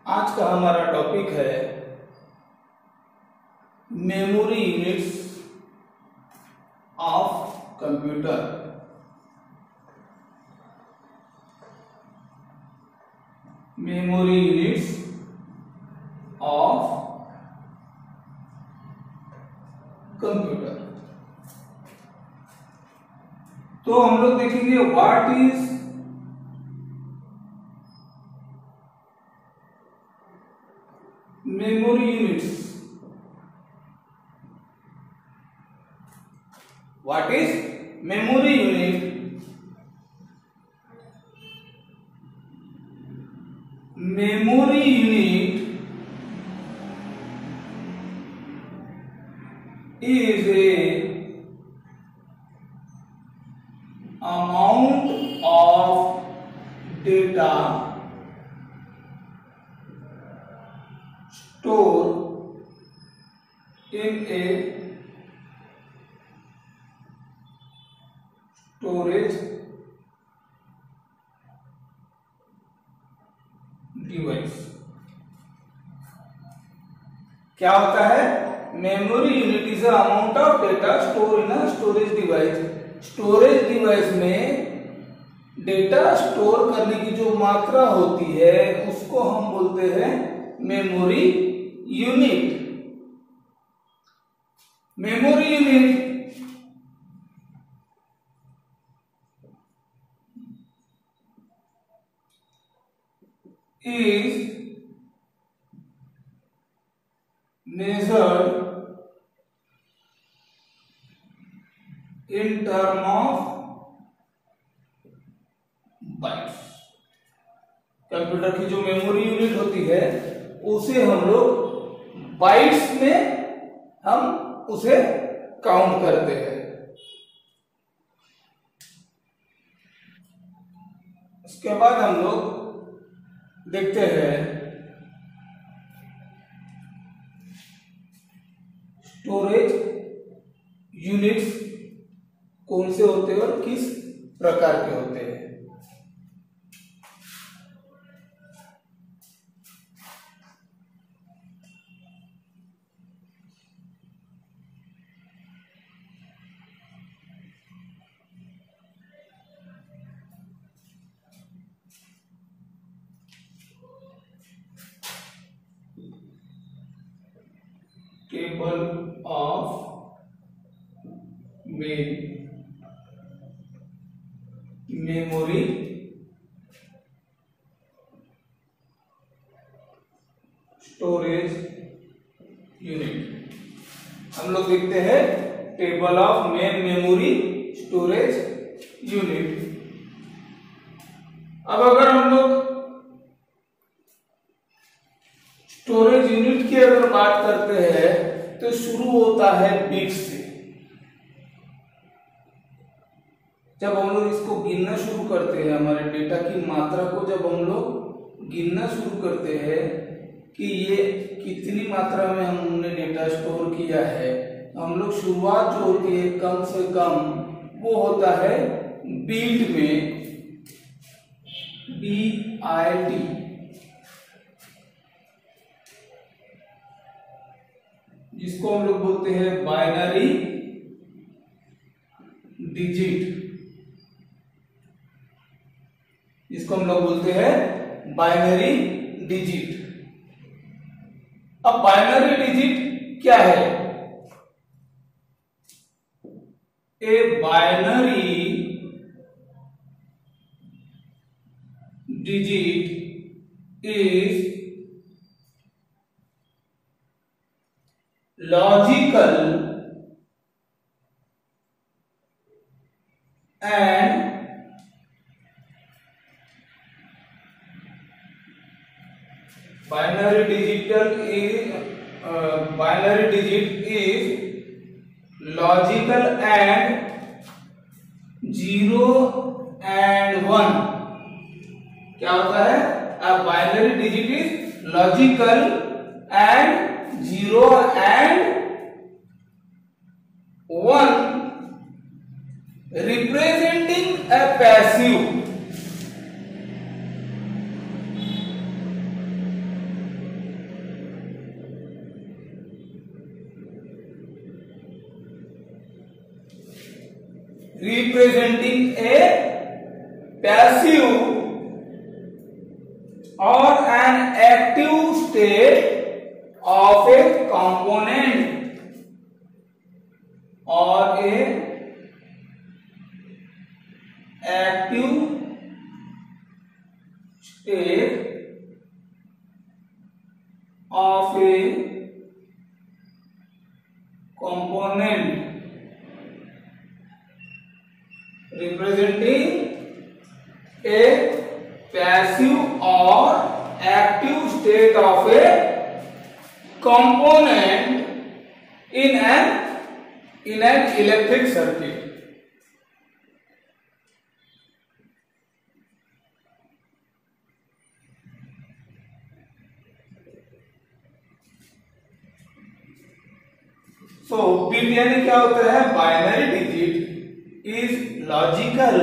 आज का हमारा टॉपिक है memory units of computer. Memory units of computer. तो हम लोग देखेंगे what is memory units। What is memory unit? Memory unit is a amount of data stored in a storage device। क्या होता है? Memory unit is amount of data store in a storage device. Storage device में data store करने की जो मात्रा होती है उसको हम बोलते हैं memory unit. Memory unit is measured in term of bytes। Computer की जो मेमोरी यूनिट होती है उसे हम लोग बाइट्स में हम उसे काउंट करते हैं। उसके बाद हम लोग देखते हैं स्टोरेज यूनिट्स कौन से होते हैं और किस प्रकार के होते हैं। Table of memory storage unit. हम लोग देखते हैं table of memory storage unit. अब अगर हम लोग स्टोरेज यूनिट की अगर बात करते हैं तो शुरू होता है बिट से। जब हम लोग इसको गिनना शुरू करते हैं, हमारे डेटा की मात्रा को जब हम लोग गिनना शुरू करते हैं कि ये कितनी मात्रा में हमने डेटा स्टोर किया है, हम लोग शुरुआत जो होती है कम से कम वो होता है बिट में, BIT। जिसको हम लोग बोलते हैं बाइनरी डिजिट। जिसको हम लोग बोलते हैं बाइनरी डिजिट। अब बाइनरी डिजिट क्या है? A binary digit is logical and binary digit is logical and 0 and 1। क्या होता है? A binary digit is logical and 0 and 1 representing a passive representing a passive or an active state of a component or a active state of a component representing a passive or active state of a component in an electric circuit. So bit यानी क्या होता है? Binary digit is logical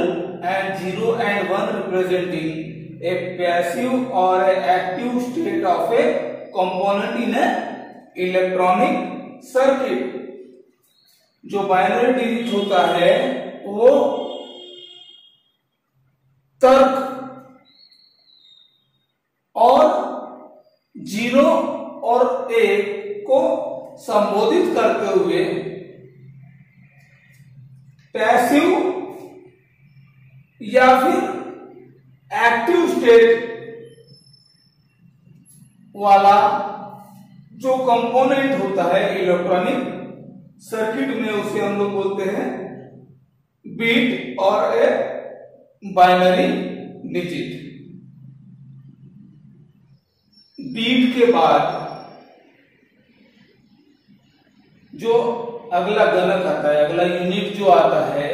and 0 and 1 representing a passive or a active state of a component in a electronic circuit. जो binary digit होता है वो तर्क और 0 और 1 को संबोधित करते हुए पैसिव या फिर एक्टिव स्टेट वाला जो कंपोनेंट होता है इलेक्ट्रॉनिक सर्किट में, उसे हम लोग बोलते हैं बिट और ए बाइनरी डिजिट. बीट के बाद जो अगला गणक आता है, अगला यूनिट जो आता है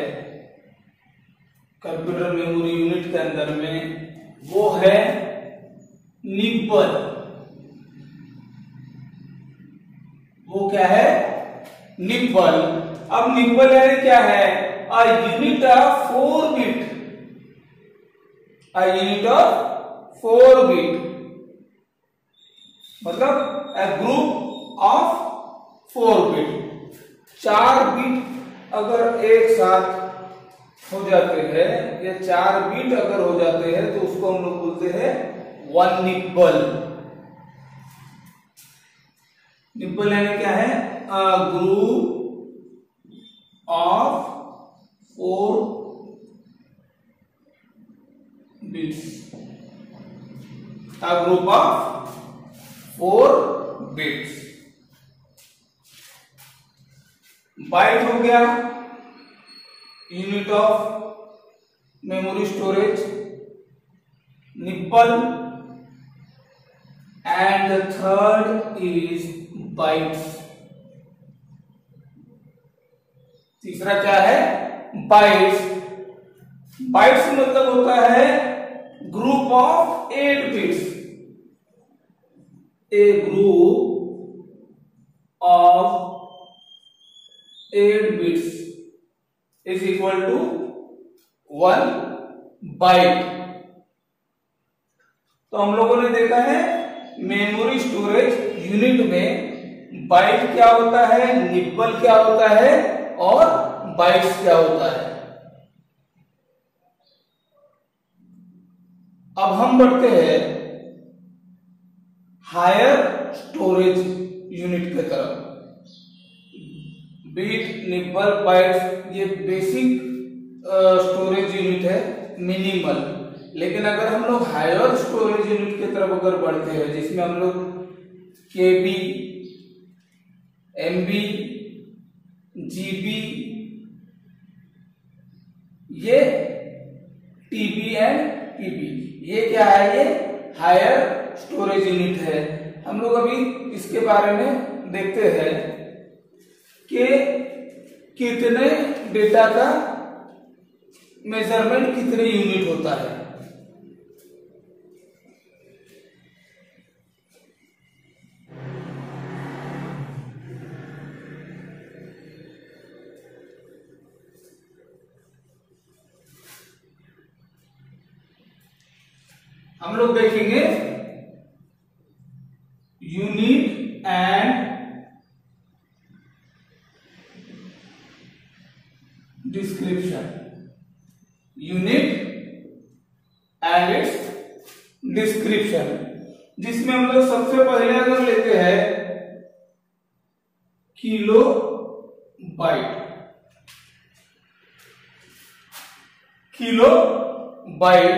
कंप्यूटर मेमोरी यूनिट के अंदर में, वो है निब्बल. वो क्या है? निब्बल. अब निब्बल यानी क्या है? A unit of 4 bit. A unit of 4 bit मतलब a group of 4 bit. 4 bit अगर एक साथ हो जाते हैं या 4 बिट अगर हो जाते हैं तो उसको हम लोग बोलते हैं 1 निब्बल. निब्बल यानी क्या है? A group of 4 bits. A group of 4 bits. Byte हो गया unit of memory storage. Nibble and the third is bytes. तीसरा क्या है? बाइट्स. बाइट्स मतलब होता है group of 8 bits. A group of 8 bits is equal to 1 byte. तो हम लोगों ने देखा है मेमोरी स्टोरेज यूनिट में बाइट क्या होता है, निब्बल क्या होता है और बाइट्स क्या होता है. अब हम बढ़ते हैं हायर स्टोरेज यूनिट की तरफ. बीट, निब्बल, बाइट्स ये बेसिक स्टोरेज यूनिट है, मिनिमल. लेकिन अगर हम लोग हायर स्टोरेज यूनिट की तरफ अगर बढ़ते हैं जिसमें हम लोग केबी, एमबी, जीबी, ये टीबी एंड पीबी, ये क्या है? ये हायर स्टोरेज यूनिट है. हम लोग अभी इसके बारे में देखते हैं कि कितने डेटा का मेजरमेंट कितने यूनिट होता है. हम लोग देखेंगे यूनिट एंड डिस्क्रिप्शन. डिस्क्रिप्शन, जिसमें हम लोग सबसे पहले अगर लेते हैं kilo byte, kilo byte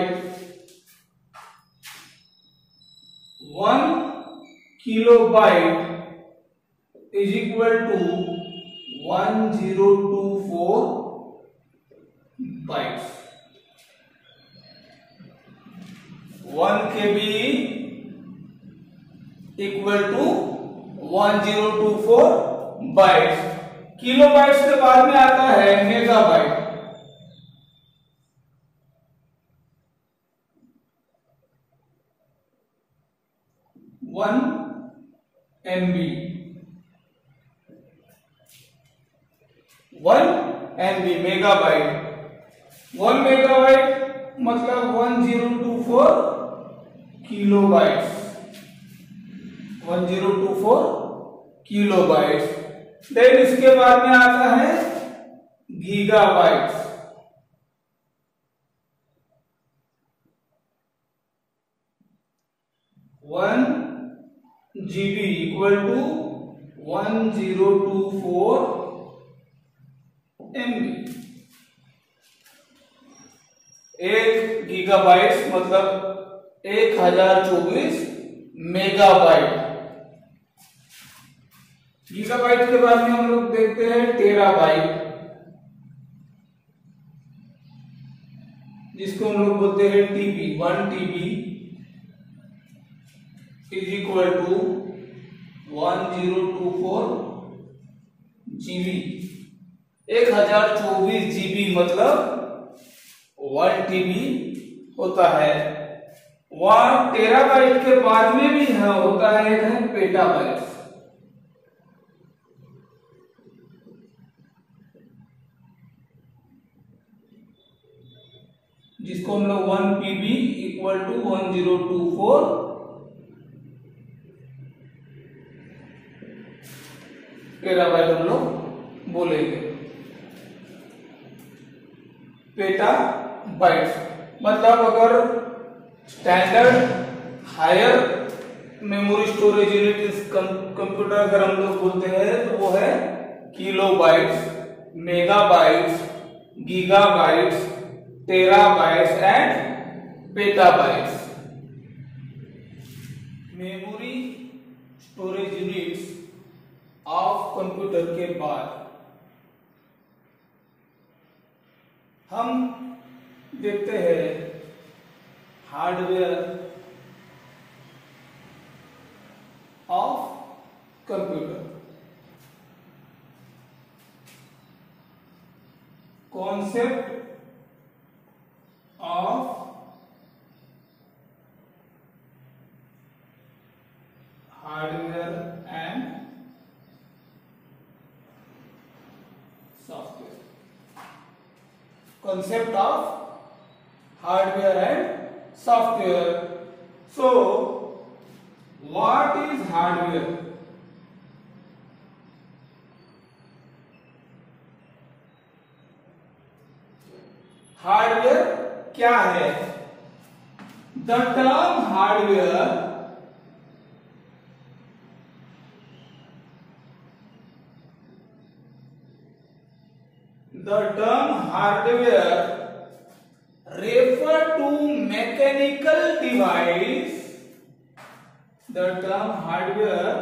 1 kilobyte is equal to 1024 bytes. 1 KB equal to 1024 bytes. Kilo bytes के बाद में आता है megabyte. 1 MB, 1 MB megabyte. 1 megabyte मतलब 1024 किलोबाइट्स, 1024 किलोबाइट्स। देन इसके बाद में आता है gigabytes. 1 GB equal to 1024 MB। 1 gigabytes मतलब 1024 मेगाबाइट। गीगाबाइट के बाद में हम लोग देखते हैं टेराबाइट, जिसको हम लोग बोलते हैं TB। 1 TB is equal to 1024 GB। 1024 GB मतलब 1 TB होता है। वहां टेराबाइट के बाद में भी होता है एक है पेटाबाइट, जिसको हम लोग 1 PB इक्वल टू 1024 टेराबाइट हम लोग बोलेंगे। पेटाबाइट्स मतलब अगर standard higher memory storage unit इस कंप्यूटर अगर हम लोग बोलते हैं तो वो है kilobytes, megabytes, gigabytes, terabytes and petabytes. Memory storage units of computer के बाद हम देखते हैं hardware of computer. Concept of hardware and software. concept of hardware and software. So what is hardware? Hardware क्या है? The term hardware refer to mechanical device. The term hardware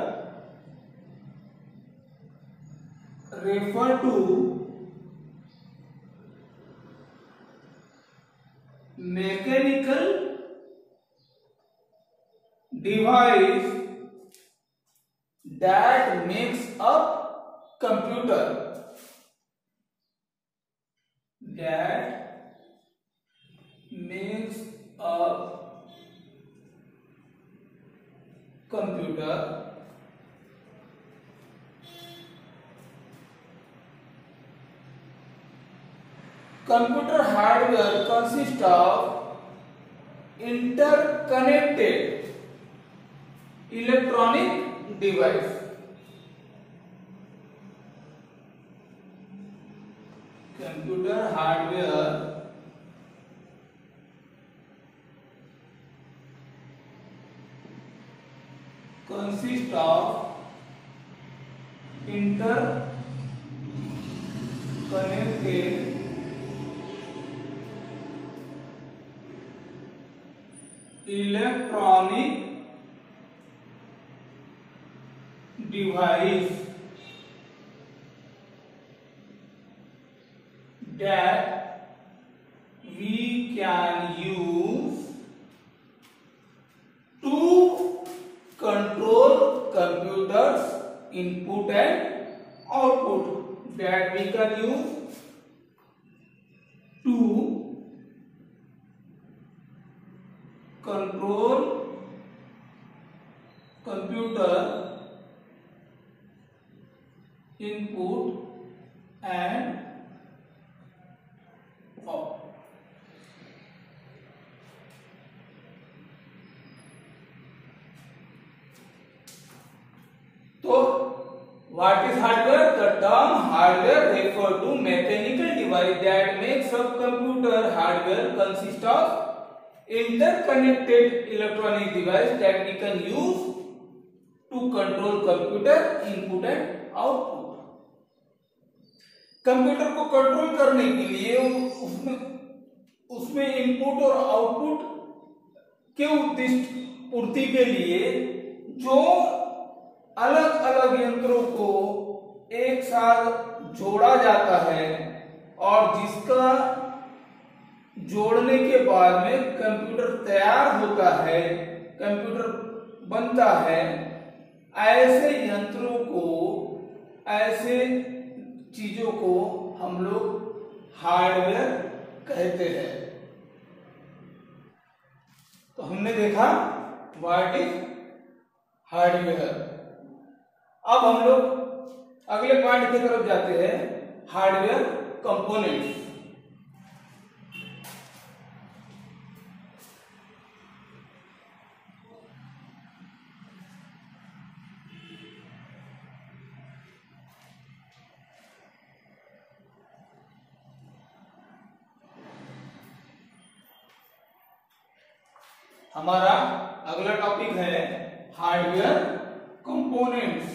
refer to mechanical device that makes up computer. That makes up computer. Computer hardware consists of interconnected electronic device. Computer hardware consist of interconnected electronic device that we can use to control computers input and output, that we can use to control computer input and output. तो what is hardware? The term hardware refer to mechanical device that makes up computer. Hardware consists of interconnected electronic device that we can use to control computer input and output. Computer को control करने के लिए उसमें input और output के उद्दिष्ट पूर्ति के लिए जो अलग अलग यंत्रों को एक साथ जोड़ा जाता है और जिसका जोड़ने के बाद में कंप्यूटर तैयार होता है, कंप्यूटर बनता है, ऐसे यंत्रों को, ऐसे चीजों को हम लोग हार्डवेयर कहते हैं। तो हमने देखा व्हाट इज हार्डवेयर। अब हम लोग अगले पार्ट की तरफ जाते हैं, हार्डवेयर कंपोनेंट्स। हमारा अगला टॉपिक है हार्डवेयर कंपोनेंट्स।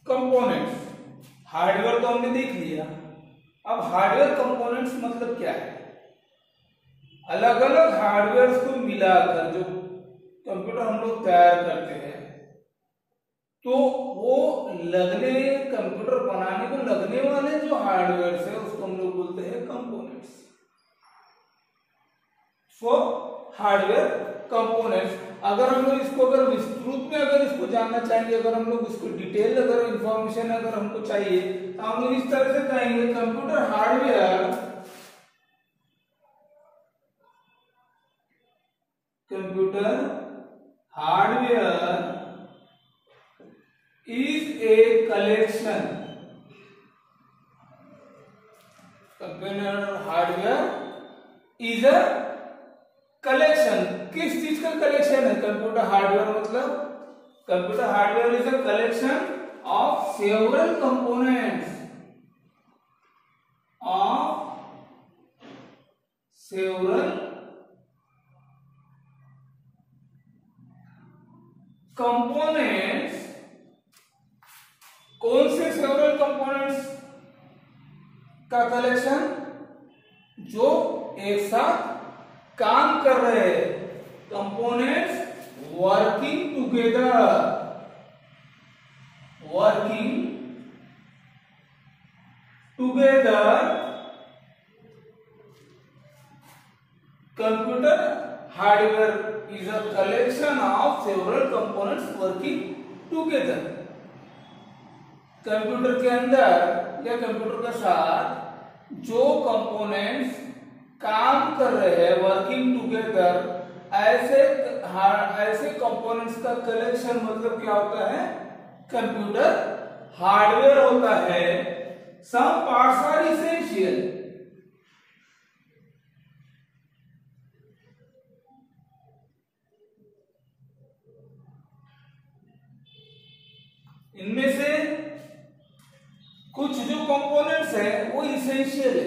कंपोनेंट्स, हार्डवेयर तो हमने देख लिया। अब हार्डवेयर कंपोनेंट्स मतलब क्या है? अलग अलग हार्डवेयर को मिलाकर जो कंप्यूटर हम लोग तैयार करते हैं, तो वो लगने, कंप्यूटर बनाने को लगने वाले जो हार्डवेयर है उसको हम लोग बोलते हैं कंपोनेंट्स। सो हार्डवेयर कंपोनेंट्स, अगर हम लोग इसको अगर विस्तृत में अगर इसको जानना चाहेंगे, अगर हम लोग इसको डिटेल अगर इंफॉर्मेशन अगर हमको चाहिए तो हम लोग इस तरह से कहेंगे computer hardware, computer hardware is a collection, computer hardware is a collection। किस चीज का कलेक्शन है कंप्यूटर हार्डवेयर? मतलब computer hardware is a collection of several components, of several components. कौन से सेवरल कंपोनेंट्स का कलेक्शन? जो एक साथ काम कर रहे हैं, components working together, working together. Computer hardware is a collection of several components working together. Computer के अंदर या कंप्यूटर के साथ जो कंपोनेंट्स काम कर रहे हैं, वर्किंग टुगेदर, ऐसे कंपोनेंट्स का कलेक्शन मतलब क्या होता है? कंप्यूटर हार्डवेयर होता है। सम पार्ट्स आर इसेंशियल, इनमें से कुछ जो कंपोनेंट्स है वो इसेंशियल है,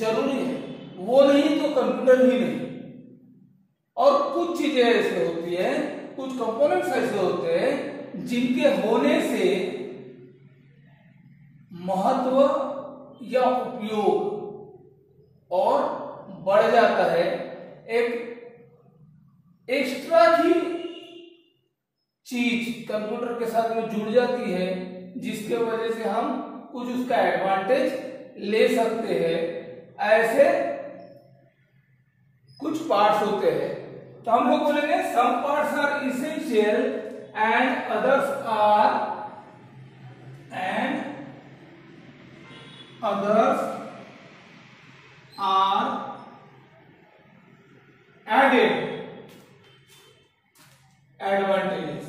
जरूरी है, वो नहीं तो कंप्यूटर ही नहीं। और कुछ चीजें ऐसे होती है, कुछ कंपोनेंट्स ऐसे होते हैं जिनके होने से महत्व या उपयोग और बढ़ जाता है, एक एक्स्ट्रा की चीज कंप्यूटर के साथ में जुड़ जाती है, जिसके वजह से हम कुछ उसका एडवांटेज ले सकते हैं। ऐसे कुछ पार्ट्स होते हैं, तो हम लोग बोलेंगे some parts are essential and others are added advantages.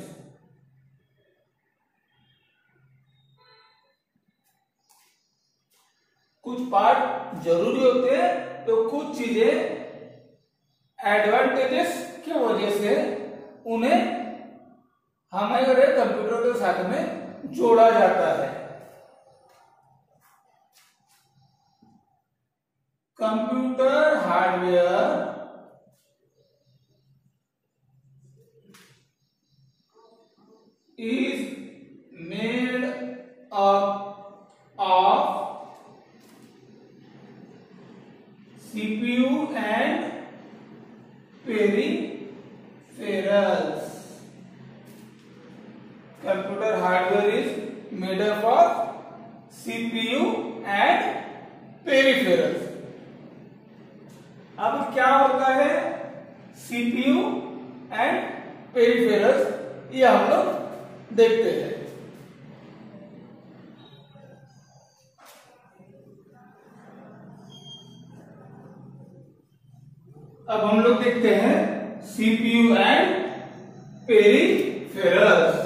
कुछ पार्ट जरूरी होते हैं तो कुछ चीजें एडवांटेजेस की वजह से उन्हें हमारे कंप्यूटर के साथ में जोड़ा जाता है। Computer hardware is made up of CPU and peripherals. Computer hardware is made up of CPU and peripherals. अब क्या होता है CPU and peripherals, ये हम लोग देखते हैं। अब हम लोग देखते हैं CPU and peripherals.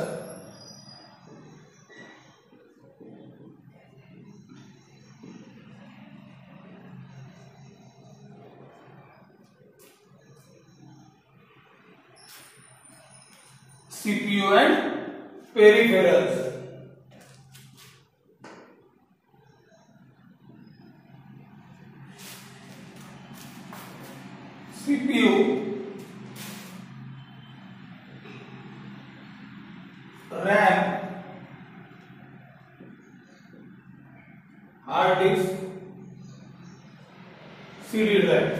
CPU and peripherals। CPU RAM, hard disk, CD drive।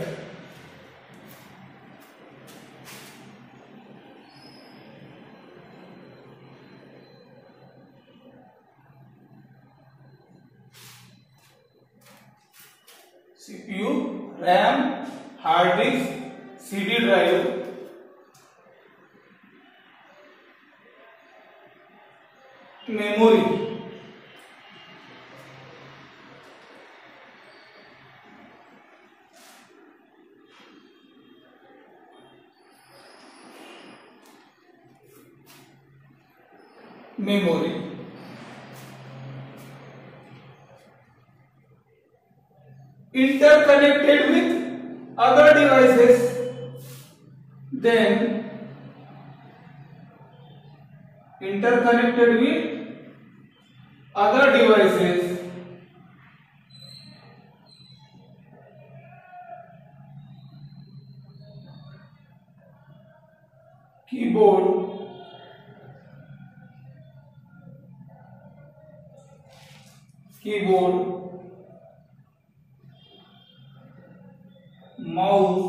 CPU, RAM, hard disk, CD drive, memory. Memory interconnected with other devices, then interconnected with other devices, keyboard, mouse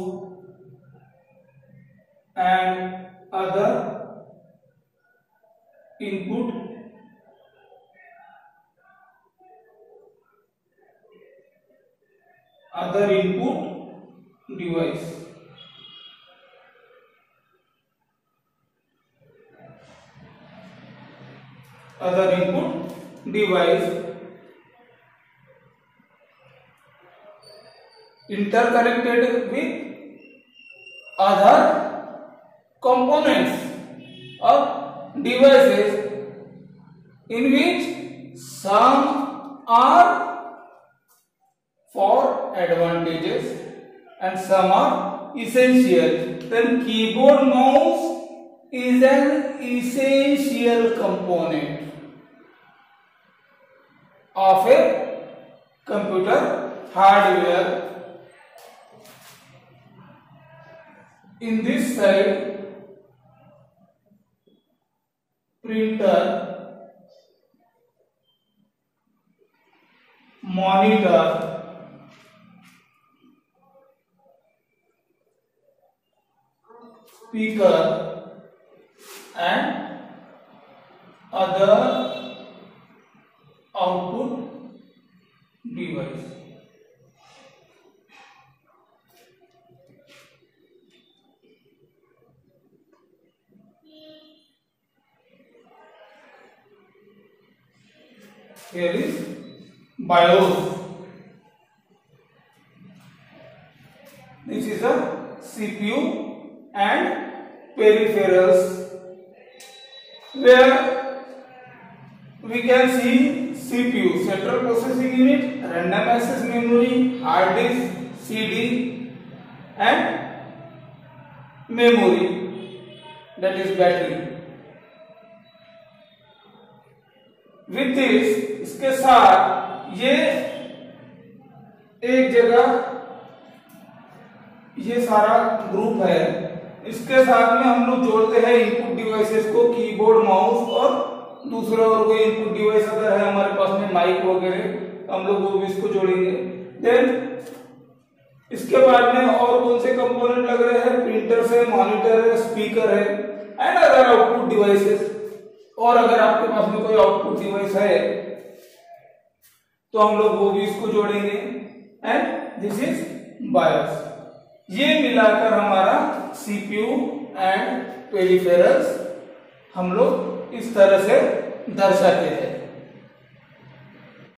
and other input device। other input device interconnected with other components of devices, in which some are for advantages and some are essential. Then keyboard, mouse is an essential component of a computer hardware. In this side, printer, monitor, speaker and other output device. Here is BIOS. This is a CPU and peripherals, where we can see CPU, Central Processing Unit, Random Access Memory, hard disk, CD and memory, that is battery. With this, इसके साथ ये एक जगह ये सारा group है, इसके साथ में हम लोग जोड़ते हैं इनपुट डिवाइसेस को, कीबोर्ड, माउस और दूसरा और कोई इनपुट डिवाइस अगर है हमारे पास में माइक वगैरह, हम लोग वो भी इसको जोड़ेंगे. देन इसके बाद में और कौन से कंपोनेंट लग रहे हैं, प्रिंटर है, मॉनिटर है, स्पीकर है एंड अदर आउटपुट डिवाइसेस. और अगर आपके पास में कोई आउटपुट डिवाइस है तो हम लोग वो भी इसको जोड़ेंगे एंड दिस इज बायोस. ये मिलाकर हमारा सीपीयू एंड पेरिफेरल्स हम लोग इस तरह से दर्शाते हैं.